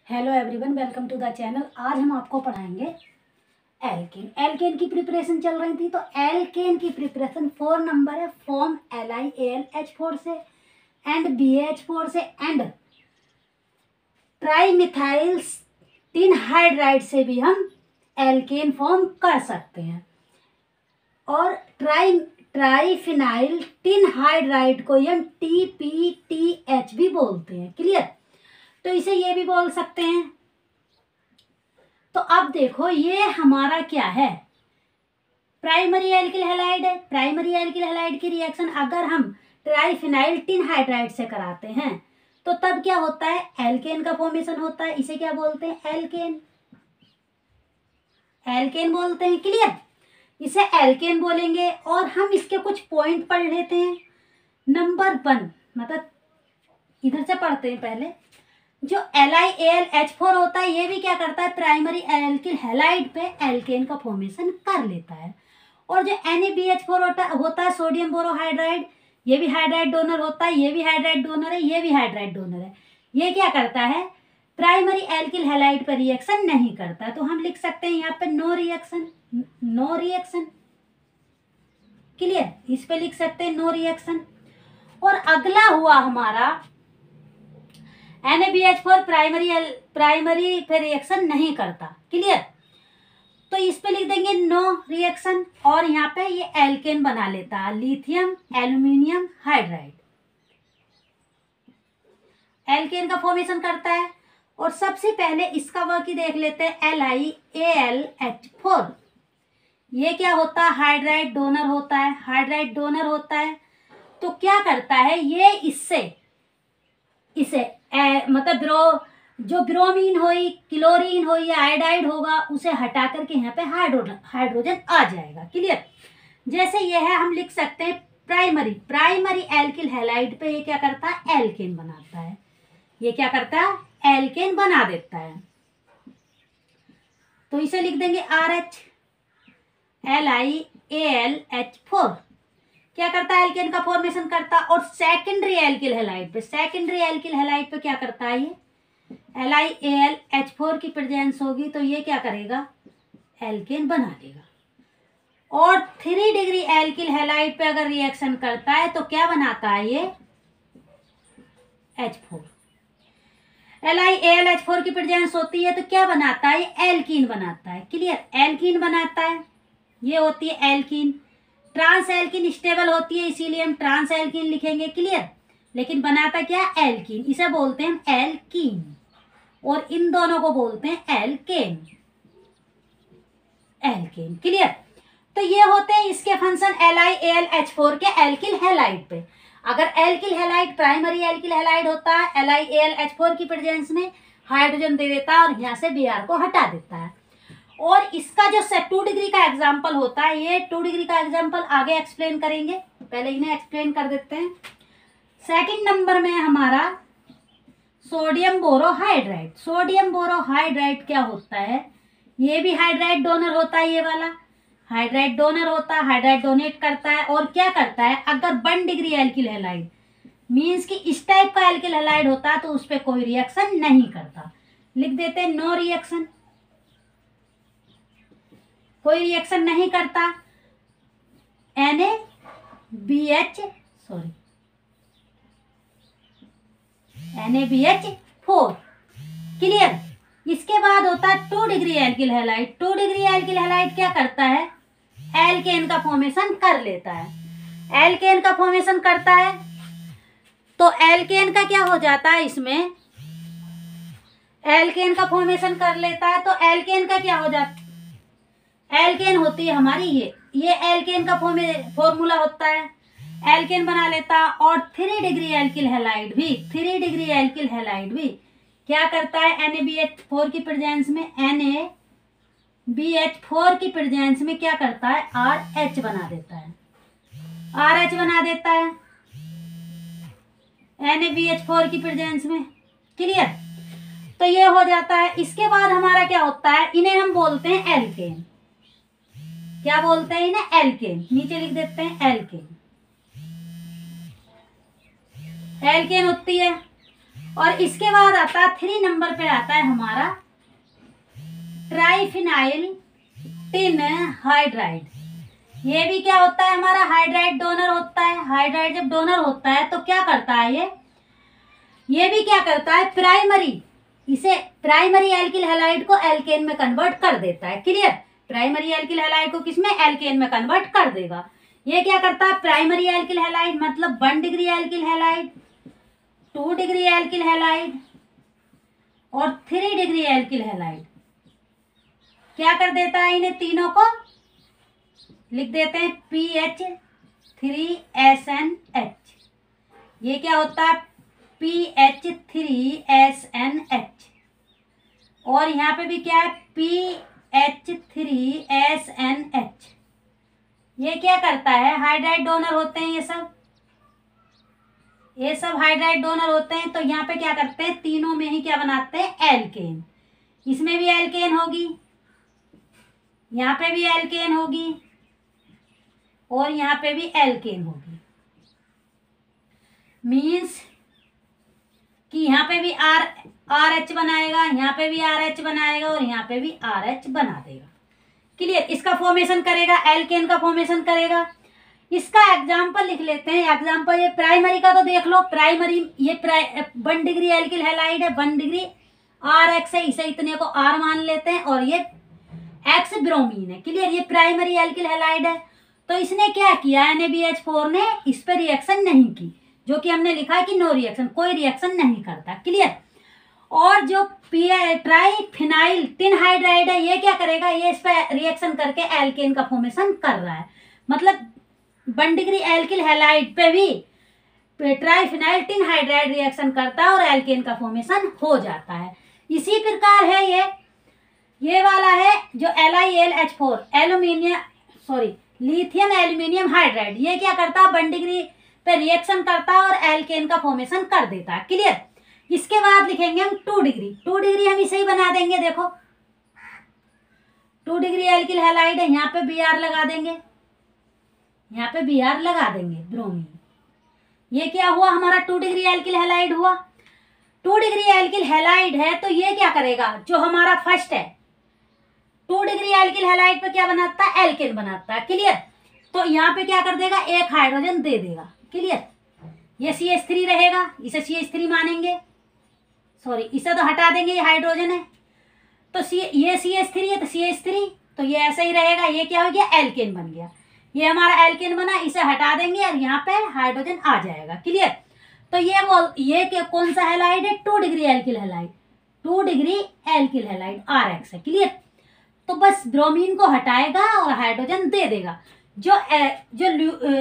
Hello everyone, welcome to the channel. आज हम आपको पढ़ाएंगे एल्केन। एल्केन की प्रिपरेशन चल रही थी, तो एल्केन की प्रिपरेशन 4 नंबर है। फॉर्म LiAlH4 से एंड BH4 से एंड ट्राईमिथाइल टिन हाइड्राइड से भी हम एल्केन फॉर्म कर सकते हैं। और ट्राईफिनाइल टिन हाइड्राइड को हम TPTH भी बोलते हैं। क्लियर? तो इसे ये भी बोल सकते हैं। तो अब देखो, ये हमारा क्या है, प्राइमरी एल्किल हैलाइड है। प्राइमरी एल्किल हैलाइड की रिएक्शन अगर हम ट्राईफिनाइल टिन हाइड्राइड से कराते हैं तो तब क्या होता है, एल्केन का फॉर्मेशन होता है। इसे क्या बोलते हैं, एल्केन। एल्केन बोलते हैं। क्लियर? इसे एल्केन बोलेंगे। और हम इसके कुछ पॉइंट पढ़ लेते हैं। नंबर 1, मतलब इधर से पढ़ते हैं पहले। जो LiAlH4 होता है, ये भी क्या करता है, प्राइमरी एल्किल हैलाइड पे एल्केन का फॉर्मेशन कर लेता है। और जो NaBH4 होता है, सोडियम बोरोहाइड्राइड, ये भी हाइड्राइड डोनर होता है, ये भी हाइड्राइड डोनर है, ये भी हाइड्राइड डोनर है। ये क्या करता है, प्राइमरी एल्किल हैलाइड पर रिएक्शन नहीं करता। तो हम लिख सकते हैं यहाँ पे no reaction. No reaction. Clear? इस पे लिख सकते हैं नो रिएक्शन। और अगला हुआ हमारा NaBH4 प्राइमरी पे रिएक्शन नहीं करता। क्लियर? तो इस पे लिख देंगे नो रिएक्शन। और यहाँ पे ये एल्केन बना लेता है, लिथियम एल्यूमिनियम हाइड्राइड। एल्केन का फॉर्मेशन करता है। और सबसे पहले इसका वर्क ही देख लेते हैं, LiAlH4। ये क्या होता है, हाइड्राइड डोनर होता है। हाइड्राइड डोनर होता है तो क्या करता है, ये इसे मतलब जो ब्रोमीन होई, क्लोरीन हो या आयोडाइड होगा, उसे हटा करके यहाँ पे हाइड्रोजन आ जाएगा। क्लियर? जैसे ये है, हम लिख सकते हैं प्राइमरी एल्किल हैलाइड पे ये क्या करता है, एल्केन बनाता है। ये क्या करता है, एल्केन बना देता है। तो इसे लिख देंगे RH। LiAlH4 क्या करता है, एल्केन का फॉर्मेशन करता है। और सेकेंडरी एल्किल हैलाइड पे क्या करता है, ये LiAlH4 की प्रेजेंस होगी तो ये क्या करेगा, एल्केन बना देगा। और 3 डिग्री एल्किल हैलाइड पे अगर रिएक्शन करता है तो क्या बनाता है, ये H4। LiAlH4 की प्रेजेंस होती है तो क्या बनाता है, एल्कीन बनाता है। क्लियर? एल्कीन बनाता है। ये होती है एल्कीन। ट्रांस एल्कीन स्टेबल होती है, इसीलिए हम ट्रांस एल्कीन लिखेंगे। क्लियर? लेकिन बनाता क्या, एल्कीन। इसे बोलते हैं हम एल्कीन। और इन दोनों को बोलते हैं एल्केन। एल्केन। क्लियर? तो ये होते हैं इसके फंक्शन LiAlH4 के एल्किल हैलाइड पे। अगर alkyl halide primary alkyl halide होता है, LiAlH4 की प्रेजेंस में हाइड्रोजन दे देता है और यहाँ से Br को हटा देता है। और इसका जो 2 डिग्री का एग्जाम्पल होता है, ये 2 डिग्री का एग्जाम्पल आगे एक्सप्लेन करेंगे, पहले इन्हें एक्सप्लेन कर देते हैं। सेकंड नंबर में हमारा सोडियम बोरोहाइड्राइड। सोडियम बोरोहाइड्राइड क्या होता है, ये भी हाइड्राइड डोनर होता है। ये वाला हाइड्राइड डोनर होता है, हाइड्राइड डोनेट करता है। और क्या करता है, अगर 1 डिग्री एल्किल हैलाइड मीन्स कि इस टाइप का एल्किल हैलाइड होता है तो उस पर कोई रिएक्शन नहीं करता। लिख देते हैं नो रिएक्शन। कोई रिएक्शन नहीं करता। NaBH4। क्लियर? इसके बाद होता है 2 degree alkyl halide. 2 degree alkyl halide क्या करता है, एल्केन का फॉर्मेशन कर लेता है। एल्केन का फॉर्मेशन करता है तो एल्केन का क्या हो जाता है, इसमें एल्केन का फॉर्मेशन कर लेता है तो एल्केन का क्या हो जाता है, एल्केन होती है हमारी ये एल्केन का फॉर्मूला होता है, एल्केन बना लेता। और 3 डिग्री एल्किल हैलाइड भी क्या करता है, NaBH4 की प्रेजेंस में क्या करता है, RH बना देता है। RH बना देता है NaBH4 की प्रेजेंस में। क्लियर? तो ये हो जाता है। इसके बाद हमारा क्या होता है, इन्हें हम बोलते हैं एल्केन। क्या बोलते हैं इन्हें, एल्केन। नीचे लिख देते हैं एल्केन। एल्केन होती है। और इसके बाद आता है 3 नंबर पे आता है हमारा ट्राइफिनाइल टिन हाइड्राइड। ये भी क्या होता है, हमारा हाइड्राइड डोनर होता है। हाइड्राइड जब डोनर होता है तो क्या करता है, ये भी क्या करता है, प्राइमरी एल्किल हैलाइड को एल्केन में कन्वर्ट कर देता है। क्लियर, प्राइमरी एल्किल हैलाइड को किसमें, एल्केन में कन्वर्ट कर देगा। ये क्या करता है, प्राइमरी एल्किल हैलाइड मतलब 1 degree alkyl halide, 2 degree alkyl halide और 3 डिग्री एल्किल हैलाइड, क्या कर देता है, इन्हें तीनों को लिख देते हैं PH3SNH। ये क्या होता है, PH3SNH। और यहाँ पे भी क्या है, PH3SNH। ये क्या करता है, हाइड्राइड डोनर होते हैं ये सब हाइड्राइड डोनर होते हैं। तो यहाँ पे क्या करते हैं, तीनों में ही क्या बनाते हैं, एल्केन। इसमें भी एल्केन होगी, यहाँ पे भी एल्केन होगी और यहाँ पे भी एल्केन होगी। मीन्स कि यहाँ पे भी RH बनाएगा, यहाँ पे भी RH बनाएगा और यहाँ पे भी RH बना देगा। क्लियर, इसका फॉर्मेशन करेगा, एल्केन का फॉर्मेशन करेगा। इसका एग्जाम्पल लिख लेते हैं। एग्जाम्पल ये प्राइमरी का तो देख लो, प्राइमरी ये 1 डिग्री एल्किल हैलाइड है, 1 डिग्री RX है, इसे इतने को R मान लेते हैं और ये X ब्रोमीन है। क्लियर, ये प्राइमरी एल्किल हैलाइड है। तो इसने क्या किया, NaBH4 ने इस पर रिएक्शन नहीं की, जो कि हमने लिखा है कि नो रिएक्शन, कोई रिएक्शन नहीं करता। क्लियर, और जो ट्राइफिनाइल टिन हाइड्राइड है, ये क्या करेगा, ये इस पर रिएक्शन करके एल्केन का फॉर्मेशन कर रहा है। मतलब 1 डिग्री एल्किल हैलाइड पे भी ट्राइफिनाइल टिन हाइड्राइड रिएक्शन करता है और एल्केन का फॉर्मेशन हो जाता है। इसी प्रकार है ये वाला है जो LiAlH4 लिथियम एल्यूमिनियम हाइड्राइड, ये क्या करता है, 1 डिग्री पे रिएक्शन करता है और एल्केन का फॉर्मेशन कर देता है। क्लियर, इसके बाद लिखेंगे हम 2 डिग्री हम इसे ही बना देंगे। देखो 2 डिग्री एल्किल हैलाइड है, यहाँ पे Br लगा देंगे, यहाँ पे Br लगा देंगे ब्रोमीन। ये क्या हुआ, हमारा 2 डिग्री एल्किल हैलाइड हुआ। 2 डिग्री एल्किल हैलाइड है तो ये क्या करेगा, जो हमारा फर्स्ट है 2 डिग्री एल्किल हैलाइड पे क्या बनाता है, एल्केन बनाता है। क्लियर, तो यहाँ पे क्या कर देगा, एक हाइड्रोजन दे देगा। क्लियर, ये CH3 रहेगा, इसे CH3 मानेंगे, सॉरी इसे तो हटा देंगे, ये हाइड्रोजन है तो ये CH3 है तो CH3, तो ये ऐसा ही रहेगा। ये क्या हो गया, एल्केन बन गया। ये हमारा एल्केन बना, इसे हटा देंगे और यहाँ पे हाइड्रोजन आ जाएगा। क्लियर, तो ये कौन सा हैलाइड है, 2 degree alkyl halide, 2 degree alkyl halide RX है। क्लियर, तो बस ब्रोमीन को हटाएगा और हाइड्रोजन दे देगा। जो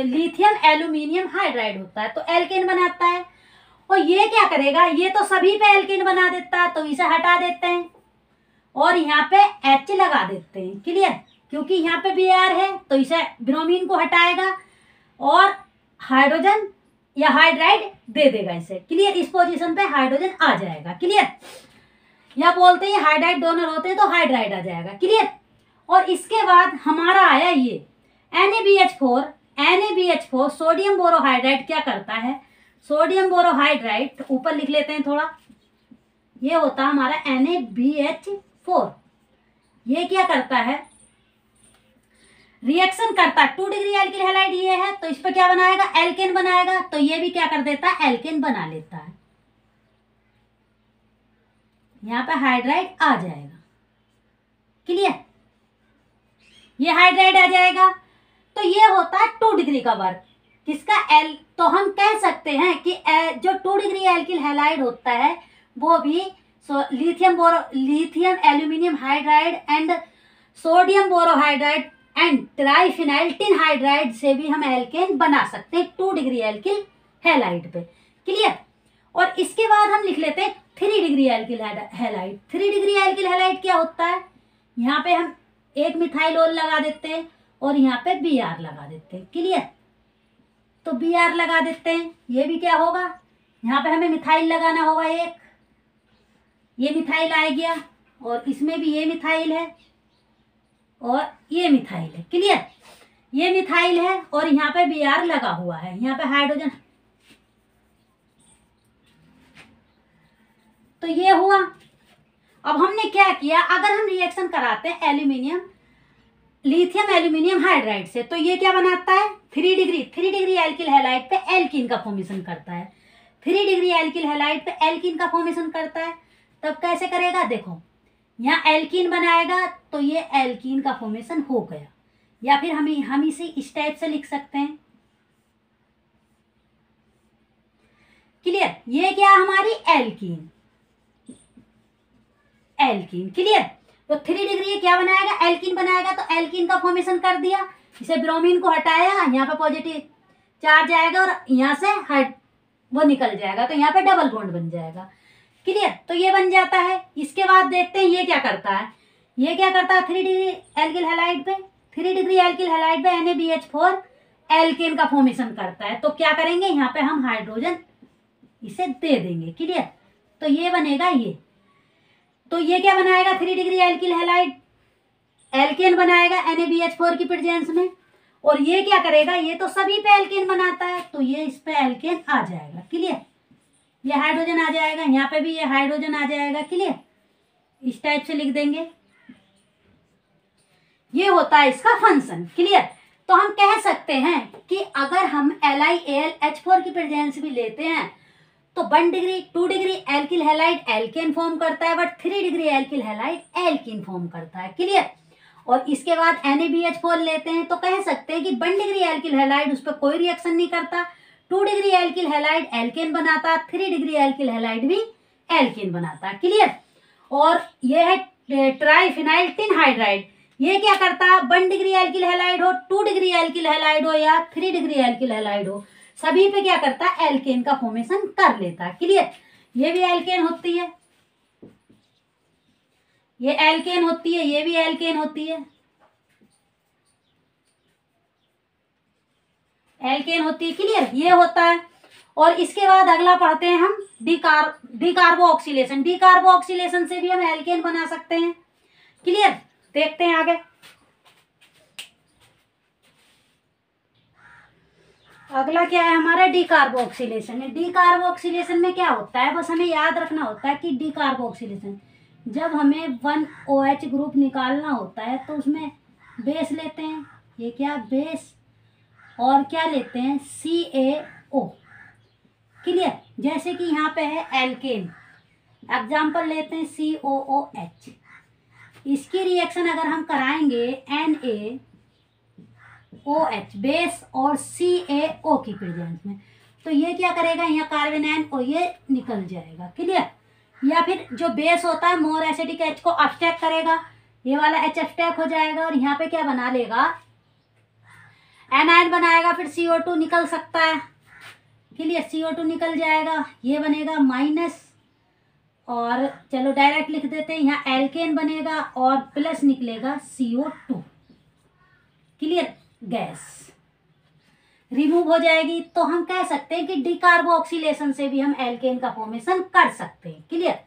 लिथियम एल्यूमिनियम हाइड्राइड होता है तो एल्केन बनाता है, और ये क्या करेगा, ये तो सभी पे एल्केन बना देता है, तो इसे हटा देते हैं और यहाँ पे H लगा देते हैं। क्लियर, क्योंकि यहाँ पे Br है तो इसे ब्रोमीन को हटाएगा और हाइड्रोजन या हाइड्राइड दे देगा इसे। क्लियर, इस पोजीशन पे हाइड्रोजन आ जाएगा। क्लियर, या बोलते हैं हाइड्राइड डोनर होते हैं तो हाइड्राइड आ जाएगा। क्लियर, और इसके बाद हमारा आया ये NaBH4 सोडियम बोरोहाइड्राइड क्या करता है, सोडियम बोरोहाइड्राइड ऊपर लिख लेते हैं थोड़ा, ये होता है हमारा NaBH4। ये क्या करता है, रिएक्शन करता है, 2 डिग्री एल्किल हैलाइड ये है तो इस पर क्या बनाएगा, एल्केन बनाएगा, तो ये भी क्या कर देता है, एल्केन बना लेता है। यहाँ पे हाइड्राइड आ जाएगा। क्लियर, ये हाइड्राइड आ जाएगा। तो ये होता है 2 डिग्री का वर्क, किसका तो हम कह सकते हैं कि जो 2 डिग्री एल्किल हैलाइड होता है वो भी lithium aluminium hydride and sodium borohydride and triphenyl tin hydride से भी हम एल्केन बना सकते हैं 2 डिग्री एल्किल हैलाइड पे। क्लियर, और इसके बाद हम लिख लेते हैं 3 degree alkyl halide. 3 degree alkyl halide क्या होता है, यहाँ पे हम एक मिथाइल ओल लगा देते हैं और यहाँ पे Br लगा देते हैं। क्लियर, तो Br लगा देते हैं, ये भी क्या होगा, यहाँ पे हमें मिथाइल लगाना होगा एक, ये मिथाइल आ गया और इसमें भी ये मिथाइल है और ये मिथाइल है। क्लियर, ये मिथाइल है और यहाँ पे Br लगा हुआ है, यहाँ पे हाइड्रोजन तो ये हुआ। अब हमने क्या किया, अगर हम रिएक्शन कराते हैं एल्यूमिनियम लिथियम एल्यूमिनियम हाइड्राइड से, तो ये क्या बनाता है, 3 डिग्री एल्किल हैलाइड पे एल्कीन का फॉर्मेशन करता है। 3 डिग्री एल्किल हैलाइड पे एल्कीन का फॉर्मेशन करता है। तब कैसे करेगा, देखो यहाँ एल्कीन बनाएगा तो ये एल्कीन का फॉर्मेशन हो गया, या फिर हम इसे इस टाइप से लिख सकते हैं। क्लियर, ये क्या हमारी एल्कीन क्लियर। तो 3 डिग्री क्या बनाएगा, एल्कीन बनाएगा, तो एल्कीन का फॉर्मेशन कर दिया। इसे ब्रोमीन को हटाया, यहाँ पे पॉजिटिव चार्ज आएगा और यहाँ से वो निकल जाएगा, तो यहाँ पे डबल बॉन्ड बन जाएगा। क्लियर, तो ये बन जाता है। इसके बाद देखते हैं ये क्या करता है। 3 डिग्री एल्किल हैलाइड पे 3 डिग्री एल्किल हैलाइड पे NaBH4 एल्केन का फॉर्मेशन करता है। तो क्या करेंगे, यहाँ पे हम हाइड्रोजन इसे दे देंगे। क्लियर, तो ये बनेगा ये। तो ये क्या बनाएगा, 3 डिग्री एल्किल हैलाइड एल्केन बनाएगा NaBH4 की प्रेजेंस में। और ये क्या करेगा, ये तो सभी पे एल्केन बनाता है, तो ये इस पे एल्केन आ जाएगा। क्लियर, ये हाइड्रोजन आ जाएगा, यहाँ पे भी ये हाइड्रोजन आ जाएगा। क्लियर, इस टाइप से लिख देंगे। ये होता है इसका फंक्शन। क्लियर, तो हम कह सकते हैं कि अगर हम LiAlH4 की प्रेजेंस भी लेते हैं तो 1 degree 2 degree alkyl halide alkane form करता है, but 3 degree alkyl halide alkene form करता है। क्लियर, और इसके बाद NaBH4 लेते हैं तो कह सकते हैं कि 1 डिग्री एल्किल हैलाइड उस पर कोई रिएक्शन नहीं करता, 2 डिग्री एल्किल हैलाइड एल्केन बनाता, 3 डिग्री एल्किल हैलाइड भी एल्केन बनाता। क्लियर, और यह है ट्राइफिनाइल टिन हाइड्राइड। ये क्या करता है, 1 डिग्री एल्किल हैलाइड हो, 2 डिग्री एल्किल हैलाइड हो या 3 डिग्री एल्किल हैलाइड हो, सभी पे क्या करता है, एल्केन का फॉर्मेशन कर लेता है। क्लियर, ये भी एल्केन होती है, ये एल्केन होती है, ये भी एल्केन होती है, एल्केन होती है। क्लियर, ये होता है। और इसके बाद अगला पढ़ते हैं हम डीकार्बोक्सिलेशन। डीकार्बोक्सिलेशन से भी हम एल्केन बना सकते हैं। क्लियर, देखते हैं आगे। अगला क्या है हमारा, डीकार्बोक्सिलेशन है। डीकार्बोक्सिलेशन में क्या होता है, बस हमें याद रखना होता है कि डीकार्बोक्सिलेशन जब हमें 1OH ग्रुप निकालना होता है तो उसमें बेस लेते हैं, ये क्या बेस, और क्या लेते हैं, CaO। क्लियर, जैसे कि यहाँ पे है एल्केन, एग्जाम्पल लेते हैं COOH। इसकी रिएक्शन अगर हम कराएंगे NaOH बेस और CaO की प्रेजेंस में, तो ये क्या करेगा, यहाँ कार्बन आयन और ये निकल जाएगा। क्लियर, या फिर जो बेस होता है मोर एसिडिक H को अपस्टैक करेगा, ये वाला H अपस्टैक हो जाएगा और यहाँ पे क्या बना लेगा, एनायन बनाएगा, फिर CO2 निकल सकता है। क्लियर, CO2 निकल जाएगा, ये बनेगा माइनस, और चलो डायरेक्ट लिख देते हैं, यहाँ एल्केन बनेगा और प्लस निकलेगा CO2। क्लियर, गैस रिमूव हो जाएगी। तो हम कह सकते हैं कि डीकार्बोक्सिलेशन से भी हम एल्केन का फॉर्मेशन कर सकते हैं। क्लियर,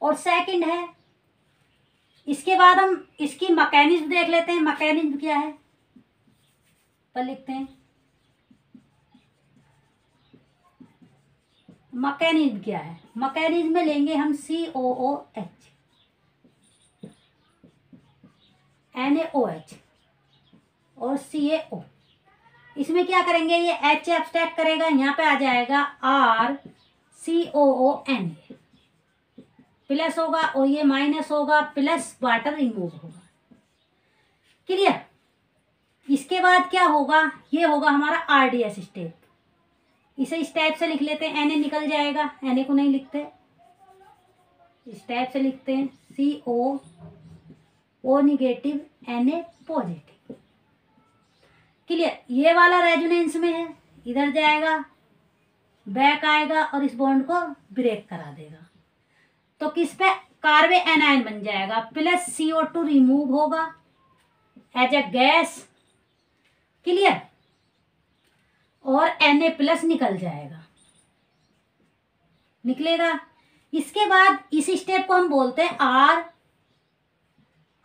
और सेकंड है, इसके बाद हम इसकी मैकेनिज्म देख लेते हैं। मैकेनिज्म क्या है, पर लिखते हैं मैकेनिज्म क्या है। मैकेनिज्म में लेंगे हम COOH, NaOH और CaO। इसमें क्या करेंगे, ये H एब्स्ट्रैक्ट करेगा, यहाँ पे आ जाएगा RCOON प्लस होगा और ये माइनस होगा, प्लस वाटर रिमूव होगा। क्लियर, इसके बाद क्या होगा, ये होगा हमारा RDS स्टेप। इसे इस टाइप से लिख लेते हैं, Na निकल जाएगा, Na को नहीं लिखते, इस टाइप से लिखते हैं CO O negative Na positive. Clear, ये वाला रेजोनेंस में है, इधर जाएगा, बैक आएगा और इस बॉन्ड को ब्रेक करा देगा, तो किस पे, कार्बन एनायन बन जाएगा, प्लस CO2 रिमूव होगा एज ए गैस। क्लियर, और Na प्लस निकल जाएगा, निकलेगा। इसके बाद इस स्टेप को हम बोलते हैं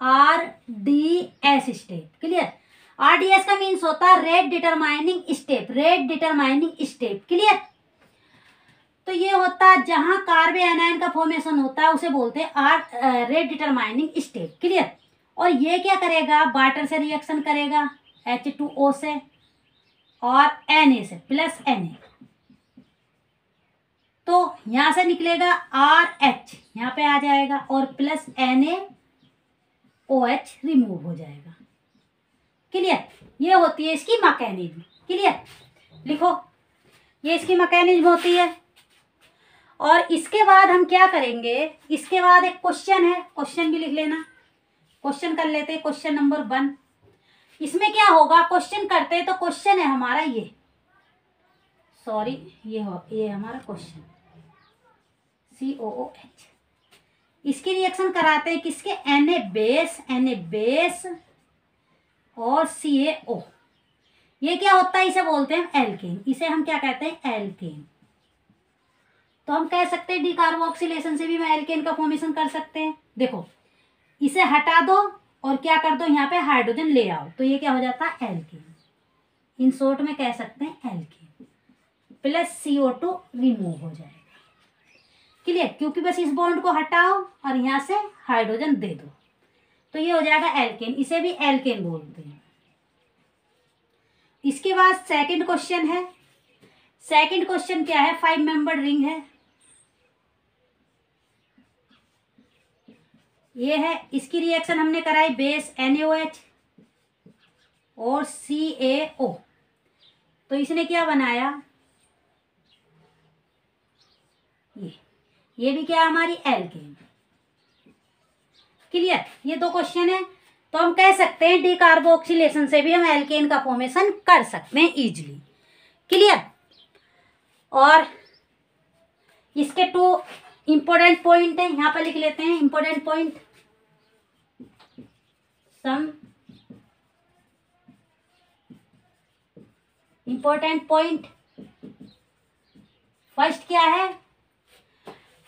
RDS स्टेप। क्लियर, RDS का मीन्स होता है rate determining step, rate determining step. Clear, तो ये होता है जहां कार्बन एनायन का फॉर्मेशन होता है उसे बोलते हैं R rate determining step. Clear. और ये क्या करेगा, वाटर से रिएक्शन करेगा H2O से और Na से प्लस Na, तो यहां से निकलेगा RH यहाँ पे आ जाएगा और प्लस NaOH रिमूव हो जाएगा। क्लियर। ये होती है इसकी मैकेनिज्म। क्लियर। लिखो, ये इसकी मैकेनिज्म होती है। और इसके बाद हम क्या करेंगे, इसके बाद एक क्वेश्चन है, क्वेश्चन भी लिख लेना। क्वेश्चन कर लेते हैं, क्वेश्चन नंबर 1। इसमें क्या होगा, क्वेश्चन करते हैं तो क्वेश्चन है हमारा ये, सॉरी ये हमारा क्वेश्चन COOH। इसकी रिएक्शन कराते हैं किसके, Na बेस और CaO। ये क्या होता है, इसे बोलते हैं एल्केन। इसे हम क्या कहते हैं, एल्केन। तो हम कह सकते हैं डिकार्बोक्सिलेशन से भी मैं एल्केन का फॉर्मेशन कर सकते हैं। देखो, इसे हटा दो और क्या कर दो, यहाँ पे हाइड्रोजन ले आओ, तो ये क्या हो जाता है, एल्केन। इन शॉर्ट में कह सकते हैं एल्केन, प्लस CO2 रिमूव हो जाएगा। क्लियर। क्योंकि बस इस बॉन्ड को हटाओ और यहाँ से हाइड्रोजन दे दो, तो ये हो जाएगा एल्केन। इसे भी एल्केन बोलते हैं। इसके बाद सेकंड क्वेश्चन है। सेकंड क्वेश्चन क्या है, 5 मेंबर्ड रिंग है, ये है। इसकी रिएक्शन हमने कराई बेस NaOH और CaO, तो इसने क्या बनाया, ये भी क्या हमारी एल्केन। क्लियर। ये 2 क्वेश्चन है, तो हम कह सकते हैं डिकार्बोक्सिलेशन से भी हम एल्केन का फॉर्मेशन कर सकते हैं इजीली। क्लियर। और इसके 2 इंपॉर्टेंट पॉइंट है, यहां पर लिख लेते हैं important point. Some important point. First क्या है,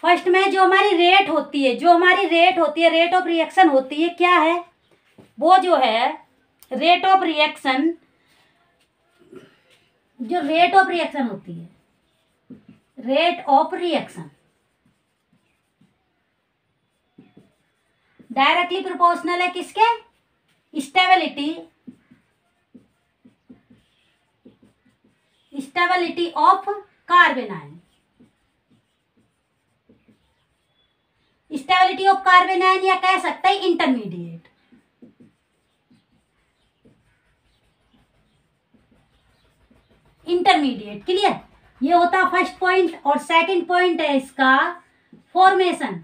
फर्स्ट में जो हमारी रेट होती है, रेट ऑफ रिएक्शन होती है, क्या है वो, जो है रेट ऑफ रिएक्शन, जो रेट ऑफ रिएक्शन होती है, rate of reaction directly proportional है किसके, stability of carbon ion. Stability of carbon ion या कह सकते हैं इंटरमीडिएट। क्लियर। ये होता है फर्स्ट पॉइंट। और सेकंड पॉइंट है इसका formation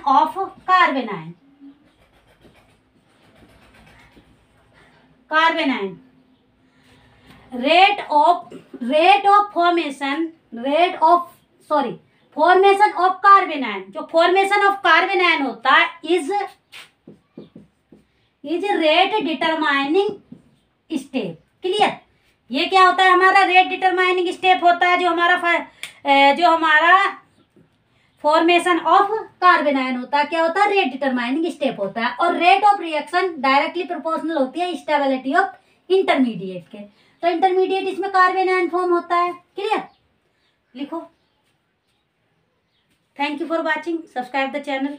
of carbon ion. Rate of formation of carbon ion, जो फॉर्मेशन ऑफ कार्बन आयन होता है is rate determining step. Clear. ये क्या होता है, हमारा रेट डिटरमाइनिंग स्टेप होता है, जो हमारा फॉर्मेशन ऑफ कार्बन आयन होता है, क्या होता है, रेट डिटरमाइनिंग स्टेप होता है। और rate of reaction directly proportional होती है स्टेबिलिटी ऑफ इंटरमीडिएट के। तो इंटरमीडिएट इसमें कार्बन आयन फॉर्म होता है। क्लियर। लिखो। Thank you for watching, subscribe the channel.